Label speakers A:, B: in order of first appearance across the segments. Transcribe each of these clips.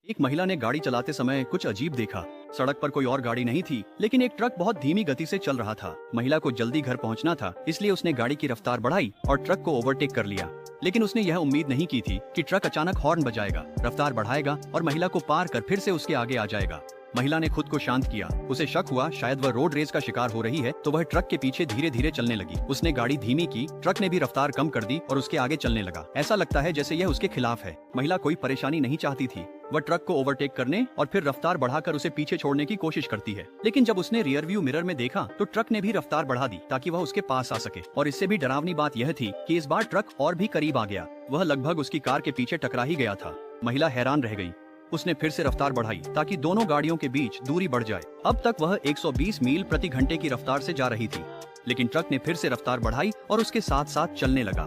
A: एक महिला ने गाड़ी चलाते समय कुछ अजीब देखा। सड़क पर कोई और गाड़ी नहीं थी, लेकिन एक ट्रक बहुत धीमी गति से चल रहा था। महिला को जल्दी घर पहुंचना था, इसलिए उसने गाड़ी की रफ्तार बढ़ाई और ट्रक को ओवरटेक कर लिया। लेकिन उसने यह उम्मीद नहीं की थी कि ट्रक अचानक हॉर्न बजाएगा, रफ्तार बढ़ाएगा और महिला को पार कर फिर से उसके आगे आ जाएगा। महिला ने खुद को शांत किया। उसे शक हुआ शायद वह रोड रेस का शिकार हो रही है, तो वह ट्रक के पीछे धीरे धीरे चलने लगी। उसने गाड़ी धीमी की, ट्रक ने भी रफ्तार कम कर दी और उसके आगे चलने लगा। ऐसा लगता है जैसे यह उसके खिलाफ है। महिला कोई परेशानी नहीं चाहती थी। वह ट्रक को ओवरटेक करने और फिर रफ्तार बढ़ाकर उसे पीछे छोड़ने की कोशिश करती है। लेकिन जब उसने रियर व्यू मिरर में देखा तो ट्रक ने भी रफ्तार बढ़ा दी ताकि वह उसके पास आ सके। और इससे भी डरावनी बात यह थी कि इस बार ट्रक और भी करीब आ गया। वह लगभग उसकी कार के पीछे टकरा ही गया था। महिला हैरान रह गई। उसने फिर से रफ्तार बढ़ाई ताकि दोनों गाड़ियों के बीच दूरी बढ़ जाए। अब तक वह 120 मील प्रति घंटे की रफ्तार से जा रही थी, लेकिन ट्रक ने फिर से रफ्तार बढ़ाई और उसके साथ साथ चलने लगा।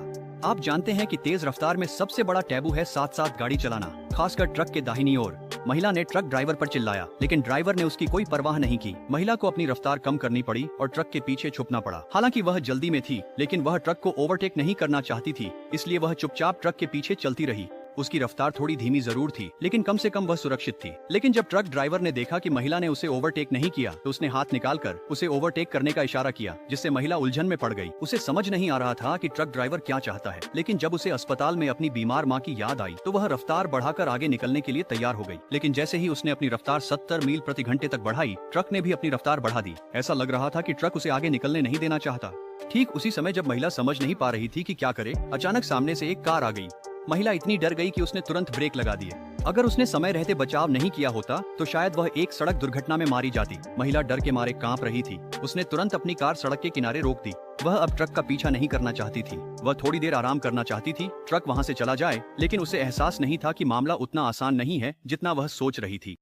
A: आप जानते हैं कि तेज रफ्तार में सबसे बड़ा टैबू है साथ साथ गाड़ी चलाना, खासकर ट्रक के दाहिनी ओर। महिला ने ट्रक ड्राइवर पर चिल्लाया, लेकिन ड्राइवर ने उसकी कोई परवाह नहीं की। महिला को अपनी रफ्तार कम करनी पड़ी और ट्रक के पीछे छुपना पड़ा। हालांकि वह जल्दी में थी, लेकिन वह ट्रक को ओवरटेक नहीं करना चाहती थी, इसलिए वह चुपचाप ट्रक के पीछे चलती रही। उसकी रफ्तार थोड़ी धीमी जरूर थी, लेकिन कम से कम वह सुरक्षित थी। लेकिन जब ट्रक ड्राइवर ने देखा कि महिला ने उसे ओवरटेक नहीं किया, तो उसने हाथ निकालकर उसे ओवरटेक करने का इशारा किया, जिससे महिला उलझन में पड़ गई। उसे समझ नहीं आ रहा था कि ट्रक ड्राइवर क्या चाहता है। लेकिन जब उसे अस्पताल में अपनी बीमार माँ की याद आई, तो वह रफ्तार बढ़ाकर आगे निकलने के लिए तैयार हो गई। लेकिन जैसे ही उसने अपनी रफ्तार 70 मील प्रति घंटे तक बढ़ाई, ट्रक ने भी अपनी रफ्तार बढ़ा दी। ऐसा लग रहा था कि ट्रक उसे आगे निकलने नहीं देना चाहता। ठीक उसी समय जब महिला समझ नहीं पा रही थी कि क्या करे, अचानक सामने से एक कार आ गई। महिला इतनी डर गई कि उसने तुरंत ब्रेक लगा दिए। अगर उसने समय रहते बचाव नहीं किया होता तो शायद वह एक सड़क दुर्घटना में मारी जाती। महिला डर के मारे कांप रही थी। उसने तुरंत अपनी कार सड़क के किनारे रोक दी। वह अब ट्रक का पीछा नहीं करना चाहती थी। वह थोड़ी देर आराम करना चाहती थी, ट्रक वहां से चला जाए। लेकिन उसे एहसास नहीं था कि मामला उतना आसान नहीं है जितना वह सोच रही थी।